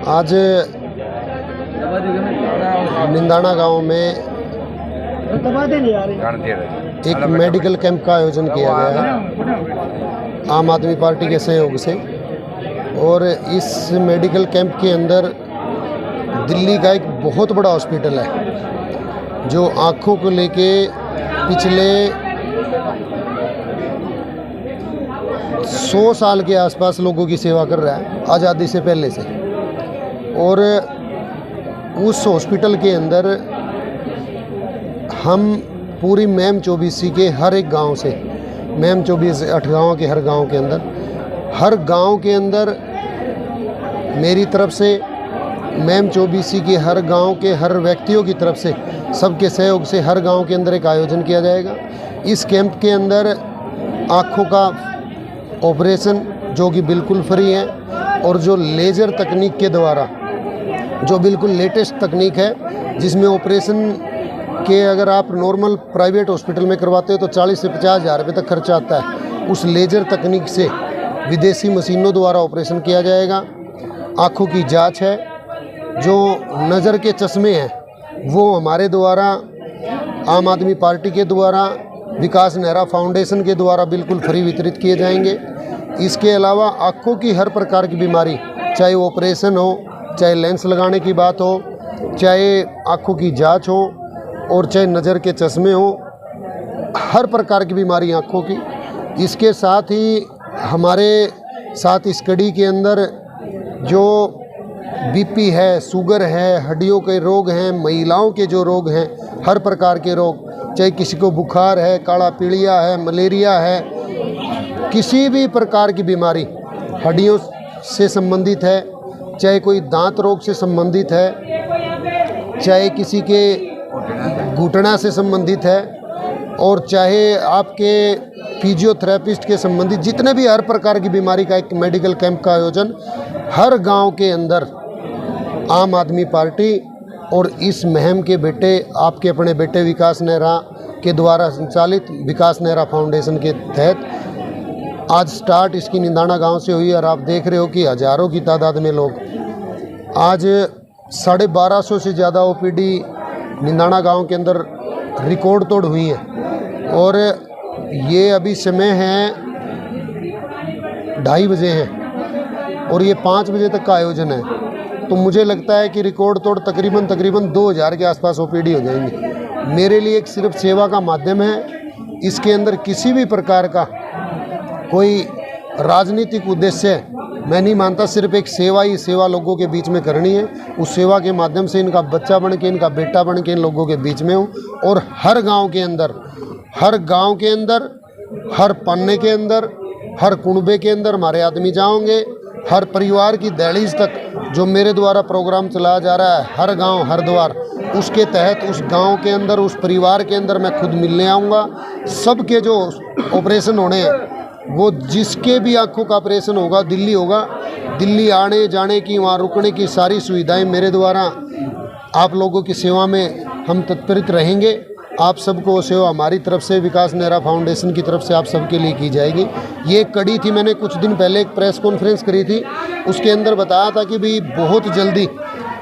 आज निंदाना गांव में एक मेडिकल कैंप का आयोजन किया गया है आम आदमी पार्टी के सहयोग से। और इस मेडिकल कैंप के अंदर दिल्ली का एक बहुत बड़ा हॉस्पिटल है जो आँखों को लेके पिछले 100 साल के आसपास लोगों की सेवा कर रहा है, आज़ादी से पहले से। और उस हॉस्पिटल के अंदर हम पूरी मैम 24 के हर एक गांव से, मैम 24 8 के हर गांव के अंदर मेरी तरफ से, मैम 24 के हर गांव के हर व्यक्तियों की तरफ से, सबके सहयोग से हर गांव के अंदर एक आयोजन किया जाएगा। इस कैंप के अंदर आँखों का ऑपरेशन जो कि बिल्कुल फ्री है, और जो लेज़र तकनीक के द्वारा, जो बिल्कुल लेटेस्ट तकनीक है, जिसमें ऑपरेशन के अगर आप नॉर्मल प्राइवेट हॉस्पिटल में करवाते हो तो 40 से 50 हज़ार रुपये तक खर्चा आता है। उस लेज़र तकनीक से विदेशी मशीनों द्वारा ऑपरेशन किया जाएगा। आँखों की जांच है, जो नज़र के चश्मे हैं वो हमारे द्वारा, आम आदमी पार्टी के द्वारा, विकास नेहरा फाउंडेशन के द्वारा बिल्कुल फ्री वितरित किए जाएंगे। इसके अलावा आँखों की हर प्रकार की बीमारी, चाहे ऑपरेशन हो, चाहे लेंस लगाने की बात हो, चाहे आँखों की जांच हो, और चाहे नज़र के चश्मे हो, हर प्रकार की बीमारी आँखों की। इसके साथ ही हमारे साथ इस कड़ी के अंदर जो बीपी है, शुगर है, हड्डियों के रोग हैं, महिलाओं के जो रोग हैं, हर प्रकार के रोग, चाहे किसी को बुखार है, काला पीलिया है, मलेरिया है, किसी भी प्रकार की बीमारी हड्डियों से संबंधित है, चाहे कोई दांत रोग से संबंधित है, चाहे किसी के घुटना से संबंधित है, और चाहे आपके फिजियोथेरेपिस्ट के संबंधित, जितने भी हर प्रकार की बीमारी का एक मेडिकल कैंप का आयोजन हर गांव के अंदर आम आदमी पार्टी और इस मुहिम के बेटे, आपके अपने बेटे विकास नेहरा के द्वारा संचालित विकास नेहरा फाउंडेशन के तहत आज स्टार्ट इसकी निंदाना गांव से हुई। और आप देख रहे हो कि हज़ारों की तादाद में लोग, आज 1250 से ज़्यादा ओपीडी निंदाना गांव के अंदर रिकॉर्ड तोड़ हुई है। और ये अभी समय है 2:30 बजे हैं और ये 5 बजे तक का आयोजन है। तो मुझे लगता है कि रिकॉर्ड तोड़ तकरीबन 2000 के आसपास ओपीडी हो जाएंगी। मेरे लिए एक सिर्फ सेवा का माध्यम है, इसके अंदर किसी भी प्रकार का कोई राजनीतिक उद्देश्य मैं नहीं मानता। सिर्फ एक सेवा ही सेवा लोगों के बीच में करनी है। उस सेवा के माध्यम से इनका बच्चा बन के, इनका बेटा बन के इन लोगों के बीच में हूँ। और हर गांव के अंदर, हर पन्ने के अंदर, हर कुनबे के अंदर हमारे आदमी जाओगे। हर परिवार की दहलीज तक जो मेरे द्वारा प्रोग्राम चलाया जा रहा है, हर गांव हर द्वार, उसके तहत उस गांव के अंदर, उस परिवार के अंदर मैं खुद मिलने आऊँगा। सबके जो ऑपरेशन होने हैं, वो जिसके भी आँखों का ऑपरेशन होगा, दिल्ली आने जाने की, वहाँ रुकने की सारी सुविधाएं मेरे द्वारा आप लोगों की सेवा में हम तत्परित रहेंगे। आप सबको सेवा हमारी तरफ से, विकास नेहरा फाउंडेशन की तरफ से आप सबके लिए की जाएगी। ये कड़ी थी, मैंने कुछ दिन पहले एक प्रेस कॉन्फ्रेंस करी थी, उसके अंदर बताया था कि भाई बहुत जल्दी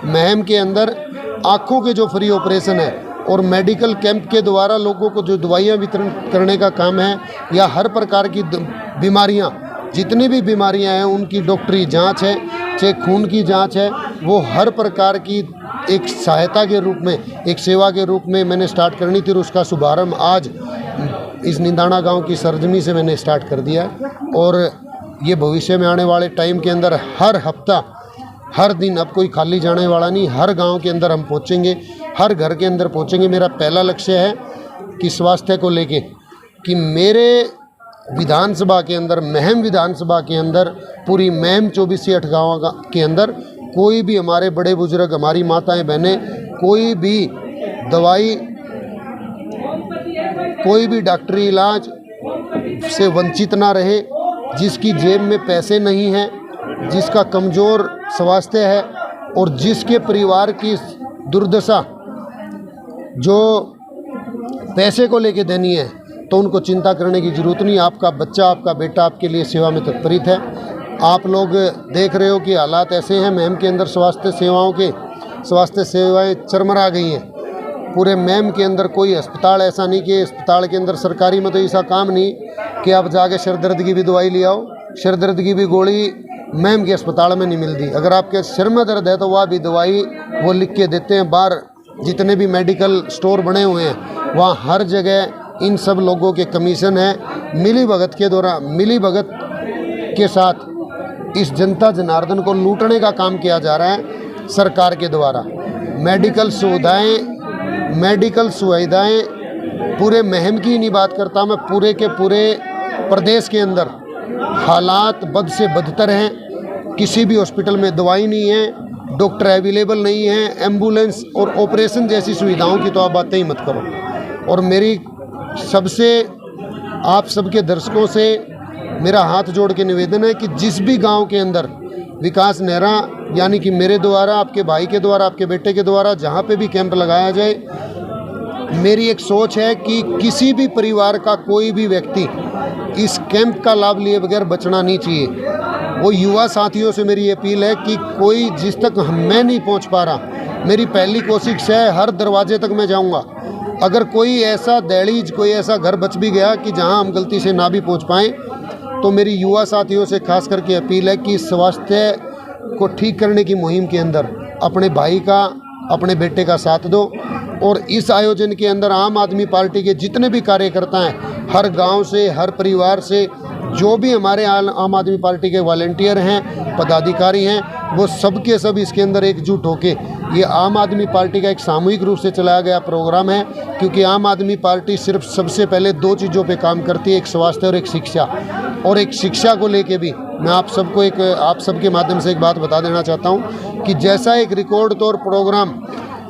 मुहिम के अंदर आँखों के जो फ्री ऑपरेशन है और मेडिकल कैंप के द्वारा लोगों को जो दवाइयाँ वितरण करने का काम है, या हर प्रकार की बीमारियाँ, जितनी भी बीमारियाँ हैं उनकी डॉक्टरी जांच है, चाहे खून की जांच है, वो हर प्रकार की एक सहायता के रूप में, एक सेवा के रूप में मैंने स्टार्ट करनी थी। और उसका शुभारंभ आज इस निंदाना गांव की सरजमी से मैंने स्टार्ट कर दिया है। और ये भविष्य में आने वाले टाइम के अंदर हर हफ्ता, हर दिन, अब कोई खाली जाने वाला नहीं, हर गांव के अंदर हम पहुंचेंगे, हर घर के अंदर पहुंचेंगे। मेरा पहला लक्ष्य है कि स्वास्थ्य को लेके, कि मेरे विधानसभा के अंदर, महम विधानसभा के अंदर, पूरी महम 24 गाँव के अंदर कोई भी हमारे बड़े बुजुर्ग, हमारी माताएं बहनें, कोई भी दवाई, कोई भी डॉक्टरी इलाज से वंचित ना रहे। जिसकी जेब में पैसे नहीं हैं, जिसका कमज़ोर स्वास्थ्य है और जिसके परिवार की दुर्दशा जो पैसे को लेके देनी है, तो उनको चिंता करने की ज़रूरत नहीं। आपका बच्चा, आपका बेटा आपके लिए सेवा में तत्परित है। आप लोग देख रहे हो कि हालात ऐसे हैं मैम के अंदर, स्वास्थ्य सेवाएं चरमरा गई हैं पूरे मैम के अंदर। कोई अस्पताल ऐसा नहीं कि अस्पताल के अंदर सरकारी में तो ऐसा काम नहीं कि आप जाके सिर दर्द की भी दवाई ले आओ। सिर दर्द की भी गोली मैम के अस्पताल में नहीं मिलती। अगर आपके सिर में दर्द है तो वह भी दवाई वो लिख के देते हैं। बाहर जितने भी मेडिकल स्टोर बने हुए हैं वहाँ हर जगह इन सब लोगों के कमीशन है। मिली भगत के साथ इस जनता जनार्दन को लूटने का काम किया जा रहा है सरकार के द्वारा। मेडिकल सुविधाएं पूरे महम की ही नहीं बात करता मैं, पूरे के पूरे प्रदेश के अंदर हालात बद से बदतर हैं। किसी भी हॉस्पिटल में दवाई नहीं है, डॉक्टर अवेलेबल नहीं है, एम्बुलेंस और ऑपरेशन जैसी सुविधाओं की तो आप बातें ही मत करो। और मेरी सबसे आप सबके दर्शकों से मेरा हाथ जोड़ के निवेदन है कि जिस भी गांव के अंदर विकास नेहरा यानी कि मेरे द्वारा, आपके भाई के द्वारा, आपके बेटे के द्वारा जहां पे भी कैंप लगाया जाए, मेरी एक सोच है कि किसी भी परिवार का कोई भी व्यक्ति इस कैंप का लाभ लिए बगैर बचना नहीं चाहिए। वो युवा साथियों से मेरी अपील है कि कोई जिस तक मैं नहीं पहुंच पा रहा, मेरी पहली कोशिश है हर दरवाजे तक मैं जाऊंगा। अगर कोई ऐसा दहलीज, कोई ऐसा घर बच भी गया कि जहां हम गलती से ना भी पहुंच पाएँ, तो मेरी युवा साथियों से खास करके अपील है कि स्वास्थ्य को ठीक करने की मुहिम के अंदर अपने भाई का, अपने बेटे का साथ दो। और इस आयोजन के अंदर आम आदमी पार्टी के जितने भी कार्यकर्ता हैं, हर गांव से, हर परिवार से, जो भी हमारे आम आदमी पार्टी के वॉलंटियर हैं, पदाधिकारी हैं, वो सब के सब इसके अंदर एकजुट होके, ये आम आदमी पार्टी का एक सामूहिक रूप से चलाया गया प्रोग्राम है। क्योंकि आम आदमी पार्टी सिर्फ सबसे पहले दो चीज़ों पे काम करती है, एक स्वास्थ्य और एक शिक्षा। और एक शिक्षा को लेके भी मैं आप सबके माध्यम से एक बात बता देना चाहता हूँ कि जैसा एक रिकॉर्ड तौर प्रोग्राम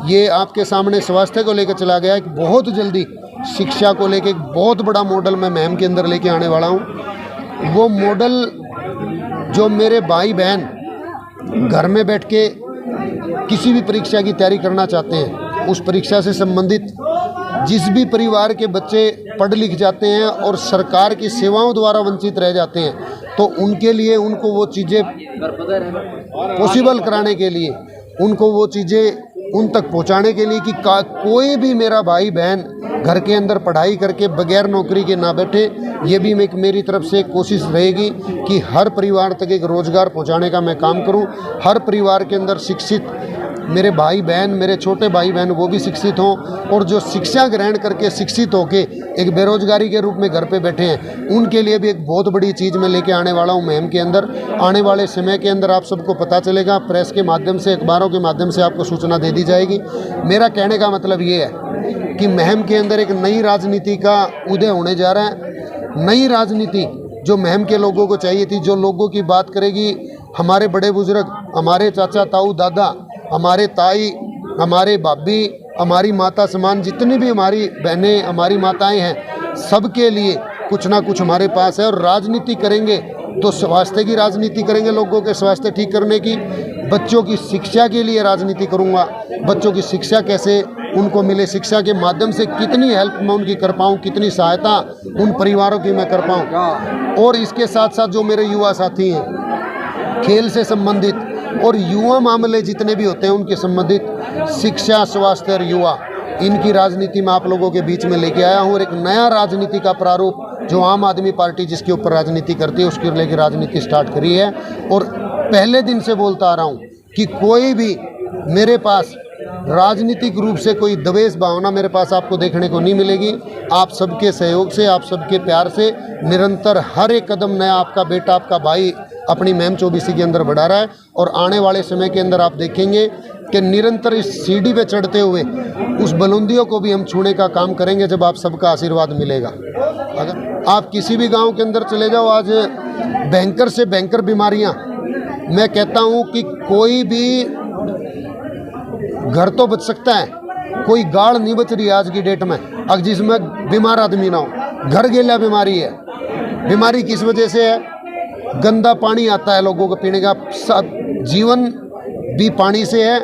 ये आपके सामने स्वास्थ्य को लेकर चला गया है, कि बहुत जल्दी शिक्षा को लेकर एक बहुत बड़ा मॉडल मैं महम के अंदर लेके आने वाला हूँ। वो मॉडल जो मेरे भाई बहन घर में बैठ के किसी भी परीक्षा की तैयारी करना चाहते हैं, उस परीक्षा से संबंधित जिस भी परिवार के बच्चे पढ़ लिख जाते हैं और सरकार की सेवाओं द्वारा वंचित रह जाते हैं, तो उनके लिए, उनको वो चीज़ें पॉसिबल कराने के लिए, उनको वो चीज़ें उन तक पहुंचाने के लिए कि कोई भी मेरा भाई बहन घर के अंदर पढ़ाई करके बगैर नौकरी के ना बैठे। ये भी मेरी तरफ से कोशिश रहेगी कि हर परिवार तक एक रोज़गार पहुंचाने का मैं काम करूं। हर परिवार के अंदर शिक्षित मेरे भाई बहन, मेरे छोटे भाई बहन वो भी शिक्षित हों, और जो शिक्षा ग्रहण करके शिक्षित होके एक बेरोजगारी के रूप में घर पे बैठे हैं, उनके लिए भी एक बहुत बड़ी चीज़ मैं लेके आने वाला हूं महम के अंदर। आने वाले समय के अंदर आप सबको पता चलेगा, प्रेस के माध्यम से, अखबारों के माध्यम से आपको सूचना दे दी जाएगी। मेरा कहने का मतलब ये है कि महम के अंदर एक नई राजनीति का उदय होने जा रहा है। नई राजनीति जो महम के लोगों को चाहिए थी, जो लोगों की बात करेगी, हमारे बड़े बुजुर्ग, हमारे चाचा ताऊ दादा, हमारे ताई, हमारे भाभी, हमारी माता समान जितनी भी हमारी बहनें, हमारी माताएं हैं, सबके लिए कुछ ना कुछ हमारे पास है। और राजनीति करेंगे तो स्वास्थ्य की राजनीति करेंगे, लोगों के स्वास्थ्य ठीक करने की। बच्चों की शिक्षा के लिए राजनीति करूंगा, बच्चों की शिक्षा कैसे उनको मिले, शिक्षा के माध्यम से कितनी हेल्प मैं उनकी कर पाऊँ, कितनी सहायता उन परिवारों की मैं कर पाऊँ। और इसके साथ साथ जो मेरे युवा साथी हैं, खेल से संबंधित और युवा मामले जितने भी होते हैं उनके संबंधित शिक्षा, स्वास्थ्य और युवा, इनकी राजनीति मैं आप लोगों के बीच में लेके आया हूँ। और एक नया राजनीति का प्रारूप जो आम आदमी पार्टी जिसके ऊपर राजनीति करती है, उसके लेके राजनीति स्टार्ट करी है। और पहले दिन से बोलता आ रहा हूँ कि कोई भी मेरे पास राजनीतिक रूप से कोई द्वेष भावना मेरे पास आपको देखने को नहीं मिलेगी। आप सबके सहयोग से, आप सबके प्यार से निरंतर हर एक कदम नया आपका बेटा, आपका भाई अपनी महम चौबीसी के अंदर बढ़ा रहा है। और आने वाले समय के अंदर आप देखेंगे कि निरंतर इस सीढ़ी पे चढ़ते हुए उस बुलंदियों को भी हम छूने का काम करेंगे जब आप सबका आशीर्वाद मिलेगा। अगर आप किसी भी गांव के अंदर चले जाओ, आज भयंकर से भयंकर बीमारियां, मैं कहता हूं कि कोई भी घर तो बच सकता है, कोई गाड़ नहीं बच रही आज की डेट में अगर जिसमें बीमार आदमी ना हो। घर गेला बीमारी है। बीमारी किस वजह से है? गंदा पानी आता है लोगों को पीने का। जीवन भी पानी से है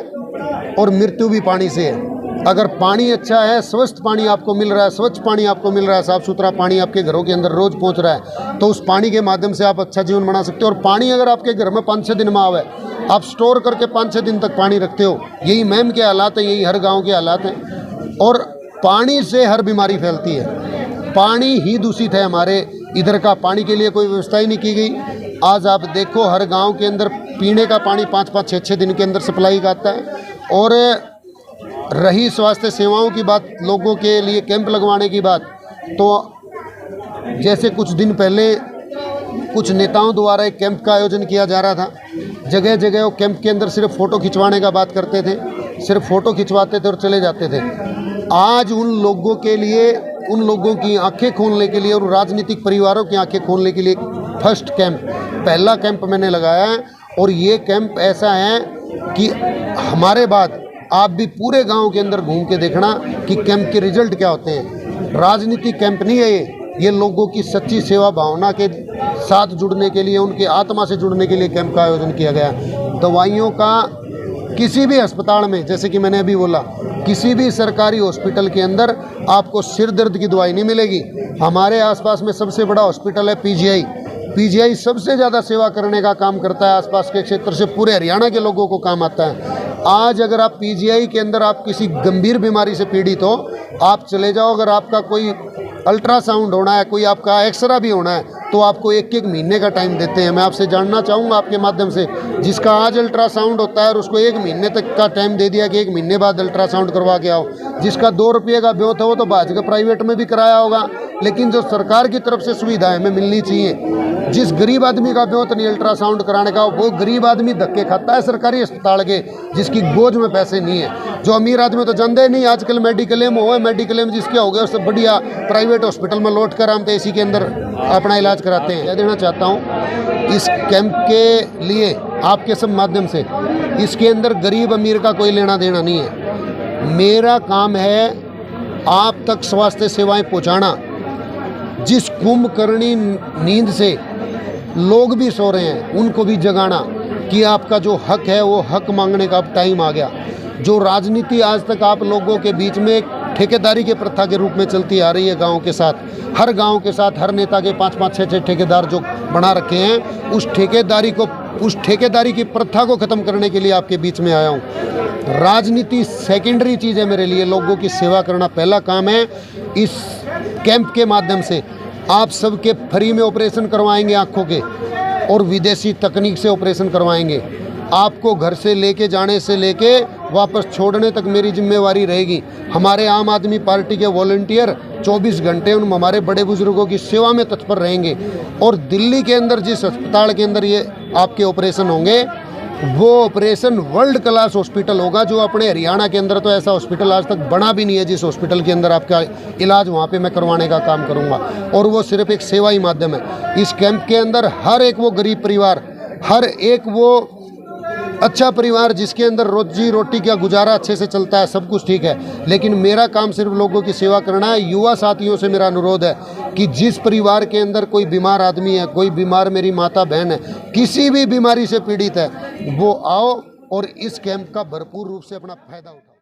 और मृत्यु भी पानी से है। अगर पानी अच्छा है, स्वस्थ पानी आपको मिल रहा है, स्वच्छ पानी आपको मिल रहा है, साफ़ सुथरा पानी आपके घरों के अंदर रोज़ पहुंच रहा है, तो उस पानी के माध्यम से आप अच्छा जीवन बना सकते हो। और पानी अगर आपके घर में 5-6 दिन में आवे, आप स्टोर करके 5-6 दिन तक पानी रखते हो, यही मैम के हालात हैं, यही हर गाँव के हालात हैं। और पानी से हर बीमारी फैलती है। पानी ही दूषित है, हमारे इधर का पानी के लिए कोई व्यवस्था ही नहीं की गई। आज आप देखो हर गांव के अंदर पीने का पानी 5-5, 6-6 दिन के अंदर सप्लाई का आता है। और रही स्वास्थ्य सेवाओं की बात, लोगों के लिए कैंप लगवाने की बात, तो जैसे कुछ दिन पहले कुछ नेताओं द्वारा एक कैंप का आयोजन किया जा रहा था। जगह जगह वो कैंप के अंदर सिर्फ फ़ोटो खिंचवाने का बात करते थे, सिर्फ फ़ोटो खिंचवाते थे और चले जाते थे। आज उन लोगों के लिए, उन लोगों की आंखें खोलने के लिए और राजनीतिक परिवारों की आंखें खोलने के लिए फर्स्ट कैंप, पहला कैंप मैंने लगाया है। और ये कैंप ऐसा है कि हमारे बाद आप भी पूरे गांव के अंदर घूम के देखना कि कैंप के रिजल्ट क्या होते हैं। राजनीतिक कैंप नहीं है ये लोगों की सच्ची सेवा भावना के साथ जुड़ने के लिए, उनके आत्मा से जुड़ने के लिए कैंप का आयोजन किया गया। दवाइयों का किसी भी अस्पताल में, जैसे कि मैंने अभी बोला, किसी भी सरकारी हॉस्पिटल के अंदर आपको सिर दर्द की दवाई नहीं मिलेगी। हमारे आसपास में सबसे बड़ा हॉस्पिटल है पीजीआई सबसे ज़्यादा सेवा करने का काम करता है। आसपास के क्षेत्र से पूरे हरियाणा के लोगों को काम आता है। आज अगर आप पीजीआई के अंदर आप किसी गंभीर बीमारी से पीड़ित हो, आप चले जाओ, अगर आपका कोई अल्ट्रासाउंड होना है, कोई आपका एक्सरा भी होना है, तो आपको 1-1 महीने का टाइम देते हैं। मैं आपसे जानना चाहूँगा आपके माध्यम से, जिसका आज अल्ट्रासाउंड होता है और उसको 1 महीने तक का टाइम दे दिया कि 1 महीने बाद अल्ट्रासाउंड करवा के आओ। जिसका 2 रुपये का ब्योत है वो तो भाज के प्राइवेट में भी कराया होगा। लेकिन जो सरकार की तरफ से सुविधाएं हमें मिलनी चाहिए, जिस गरीब आदमी का ब्योत नहीं अल्ट्रासाउंड कराने का, वो गरीब आदमी धक्के खाता है सरकारी अस्पताल के, जिसकी गोद में पैसे नहीं है। जो अमीर आदमी तो जानते नहीं, आजकल मेडिक्लेम हो, मेडिक्लेम जिसके हो गया उससे बढ़िया प्राइवेट हॉस्पिटल में लौट कर हम एसी के अंदर अपना इलाज कराते हैं। कह देना चाहता हूँ इस कैंप के लिए आपके सब माध्यम से, इसके अंदर गरीब अमीर का कोई लेना देना नहीं है। मेरा काम है आप तक स्वास्थ्य सेवाएं पहुँचाना। जिस कुंभकर्णी नींद से लोग भी सो रहे हैं, उनको भी जगाना कि आपका जो हक है वो हक मांगने का अब टाइम आ गया। जो राजनीति आज तक आप लोगों के बीच में ठेकेदारी के प्रथा के रूप में चलती आ रही है, गांव के साथ, हर गांव के साथ हर नेता के 5-5, 6-6 ठेकेदार जो बना रखे हैं, उस ठेकेदारी की प्रथा को ख़त्म करने के लिए आपके बीच में आया हूँ। राजनीति सेकेंडरी चीज़ है मेरे लिए, लोगों की सेवा करना पहला काम है। इस कैंप के माध्यम से आप सबके फ्री में ऑपरेशन करवाएंगे आँखों के, और विदेशी तकनीक से ऑपरेशन करवाएंगे। आपको घर से लेके जाने से लेके वापस छोड़ने तक मेरी जिम्मेवारी रहेगी। हमारे आम आदमी पार्टी के वॉलंटियर 24 घंटे उन हमारे बड़े बुजुर्गों की सेवा में तत्पर रहेंगे। और दिल्ली के अंदर जिस अस्पताल के अंदर ये आपके ऑपरेशन होंगे, वो ऑपरेशन वर्ल्ड क्लास हॉस्पिटल होगा, जो अपने हरियाणा के अंदर तो ऐसा हॉस्पिटल आज तक बना भी नहीं है जिस हॉस्पिटल के अंदर आपका इलाज वहाँ पे मैं करवाने का काम करूँगा। और वो सिर्फ एक सेवा ही माध्यम है। इस कैंप के अंदर हर एक वो गरीब परिवार, हर एक वो अच्छा परिवार जिसके अंदर रोजी रोटी का गुजारा अच्छे से चलता है, सब कुछ ठीक है, लेकिन मेरा काम सिर्फ लोगों की सेवा करना है। युवा साथियों से मेरा अनुरोध है कि जिस परिवार के अंदर कोई बीमार आदमी है, कोई बीमार मेरी माता बहन है, किसी भी बीमारी से पीड़ित है, वो आओ और इस कैंप का भरपूर रूप से अपना फायदा उठाओ।